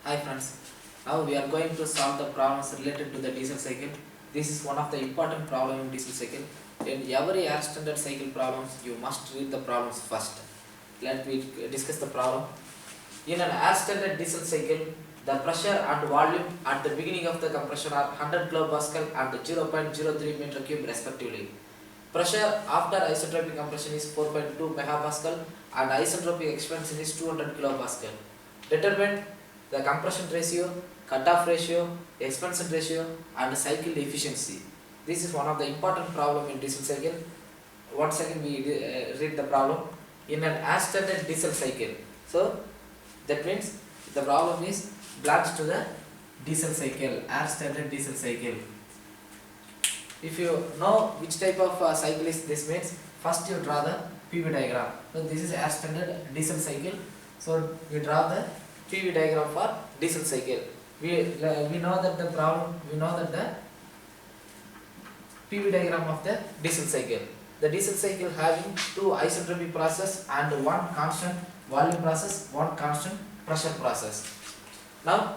Hi friends, now we are going to solve the problems related to the diesel cycle. This is one of the important problem in diesel cycle. In every air standard cycle problems, you must read the problems first. Let me discuss the problem. In an air standard diesel cycle, the pressure and volume at the beginning of the compression are 100 kilopascal and 0.03 meter cube respectively. Pressure after isentropic compression is 4.2 megapascal and isentropic expansion is 200 kilopascal. Determine the compression ratio, cutoff ratio, expansion ratio and cycle efficiency. This is one of the important problem in diesel cycle. Once again we read the problem. In an air standard diesel cycle. So that means the problem is belongs to the diesel cycle, air standard diesel cycle. If you know which type of cycle is this means, first you draw the PV diagram. So this is air standard diesel cycle. So we draw the PV diagram for diesel cycle. We know that the problem. We know that the PV diagram of the diesel cycle. The diesel cycle having two isentropic process and one constant volume process, one constant pressure process. Now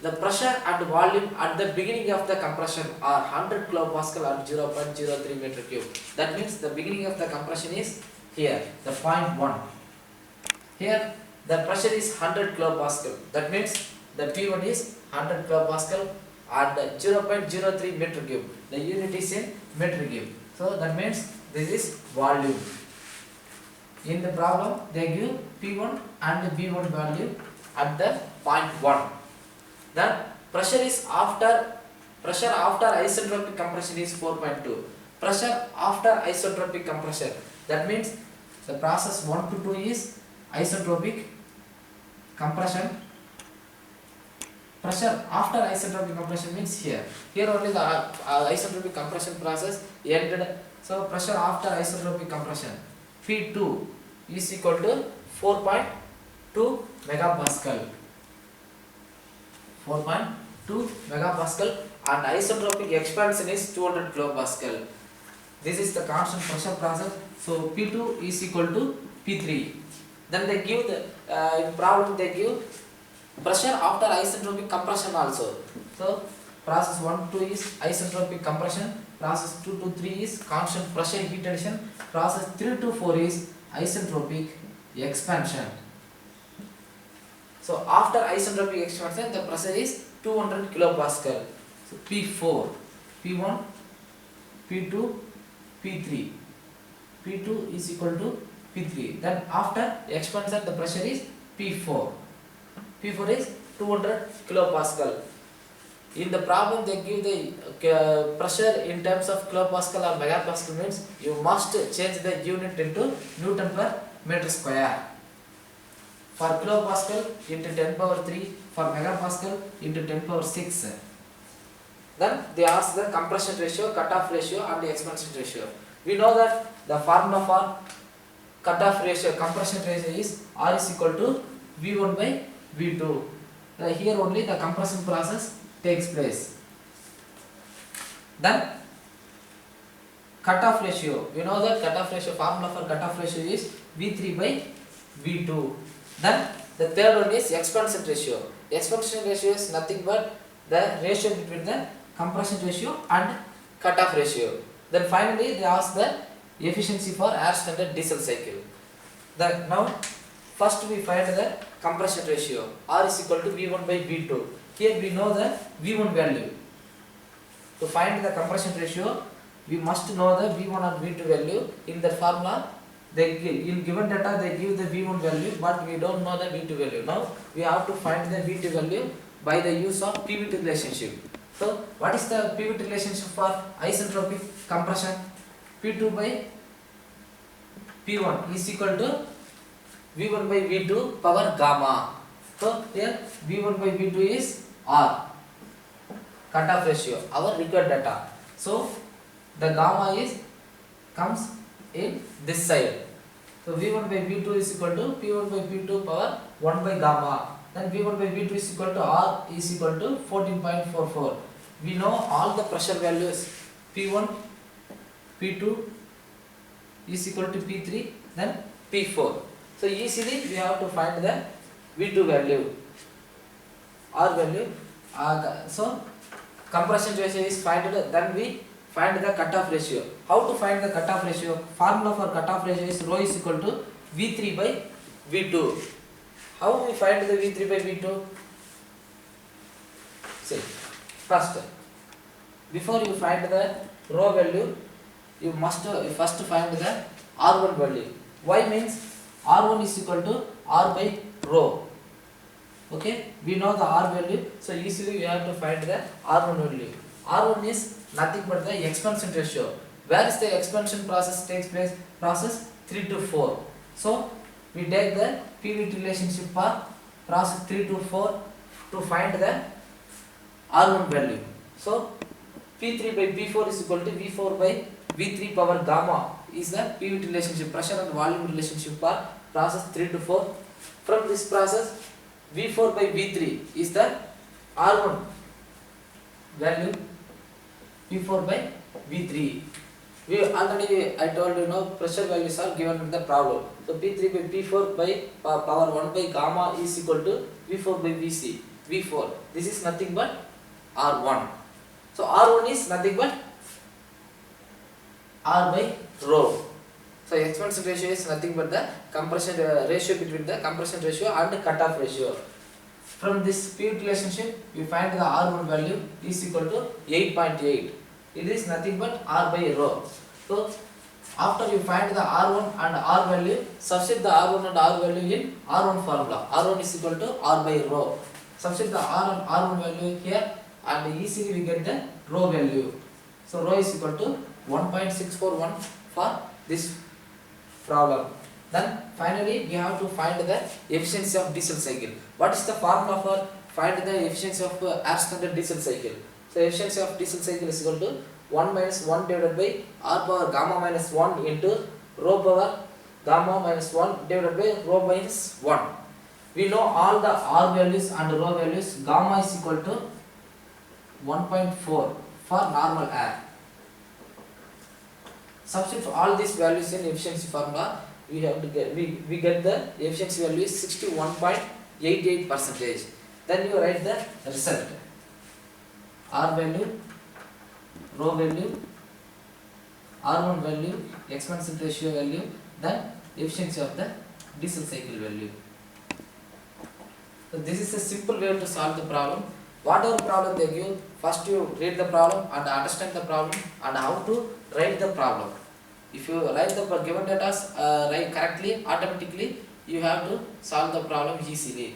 the pressure and volume at the beginning of the compression are 100 kilopascal and 0.03 meter cube. That means the beginning of the compression is here, the point 1. Here the pressure is 100 kilopascal. That means the P1 is 100 kilopascal and 0.03 meter cube. The unit is in meter cube. So that means this is volume. In the problem they give P1 and V1 value at the point 1. Then pressure after isentropic compression is 4.2. Pressure after isentropic compression. That means the process 1 to 2 is isentropic compression. Pressure after isentropic compression means here. Here only the isentropic compression process ended. So pressure after isentropic compression P2 is equal to 4.2 megapascal. 4.2 megapascal and isentropic expansion is 200 kilopascal. This is the constant pressure process. So P2 is equal to P3. Then they give the in problem they give pressure after isentropic compression also. So process 1 to 2 is isentropic compression, process 2 to 3 is constant pressure heat addition, process 3 to 4 is isentropic expansion. So after isentropic expansion the pressure is 200 kilopascal. So P4, P1, P2, P3. P2 is equal to P3. Then after expansion the pressure is P4. P4 is 200 kilopascal. In the problem they give the pressure in terms of kilopascal or megapascal means you must change the unit into Newton per meter square. For kilopascal into 10 power 3, for megapascal into 10 power 6. Then they ask the compression ratio, cutoff ratio and the expansion ratio. We know that the formula for cutoff ratio, compression ratio is R is equal to V1 by V2. Here only the compression process takes place. Then cutoff ratio, we know that cutoff ratio, formula for cutoff ratio is V3 by V2. Then the third one is expansion ratio. Expansion ratio is nothing but the ratio between the compression ratio and cutoff ratio. Then finally they ask the efficiency for air standard diesel cycle. Now first we find the compression ratio. R is equal to V1 by V2. Here we know the V1 value. To find the compression ratio, we must know the V1 and V2 value. In the formula, they give, in given data they give the V1 value, but we don't know the V2 value. Now we have to find the V2 value by the use of PVT relationship. So what is the PVT relationship for isentropic compression? P2 by P1 is equal to V1 by V2 power gamma. So here V1 by V2 is R, cutoff ratio, our required data. So the gamma comes in this side. So V1 by V2 is equal to P1 by P2 power 1 by gamma. Then V1 by V2 is equal to R is equal to 14.44. We know all the pressure values. P1, P2 is equal to P3, then P4. So easily we have to find the V2 value. R value. So compression ratio is found, then we find the cutoff ratio. How to find the cutoff ratio? Formula for cutoff ratio is rho is equal to V3 by V2. How we find the V3 by V2? See, first, before you find the rho value, you must first find the R1 value. Why means R1 is equal to R by rho. Okay, we know the R value, so easily we have to find the R1 value. R1 is nothing but the expansion ratio. Where is the expansion process takes place? Process 3 to 4. So we take the pivot relationship for process 3 to 4 to find the R1 value. So P3 by P4 is equal to V4 by V3 power gamma is the pivot relationship, pressure and volume relationship for process 3 to 4. From this process, V4 by V3 is the R1 value, P4 by V3. We already, I told you know, pressure values are given in the problem. So P3 by P4 by power 1 by gamma is equal to V4 by VC, V4. This is nothing but R1. So R1 is nothing but R by rho. So expansion ratio is nothing but the compression ratio between the compression ratio and cutoff ratio. From this pivot relationship, we find the R1 value is equal to 8.8. It is nothing but R by rho. So after you find the R1 and R value, substitute the R1 and R value in R1 formula. R1 is equal to R by rho. Substitute the R and R1 value here, and easily we get the rho value. So rho is equal to 1.641 for this problem. Then finally we have to find the efficiency of diesel cycle. What is the formula for find the efficiency of air standard diesel cycle? So efficiency of diesel cycle is equal to 1 minus 1 divided by R power gamma minus 1 into rho power gamma minus 1 divided by rho minus 1. We know all the R values and rho values. Gamma is equal to 1.4 for normal air. Substitute all these values in efficiency formula. We have to get we get the efficiency value is 61.88%. Then you write the result. R value, rho value, R1 value, expansion ratio value, then efficiency of the diesel cycle value. So this is a simple way to solve the problem. Whatever problem they give, first you read the problem and understand the problem and how to write the problem. If you write the given data correctly, automatically you have to solve the problem easily.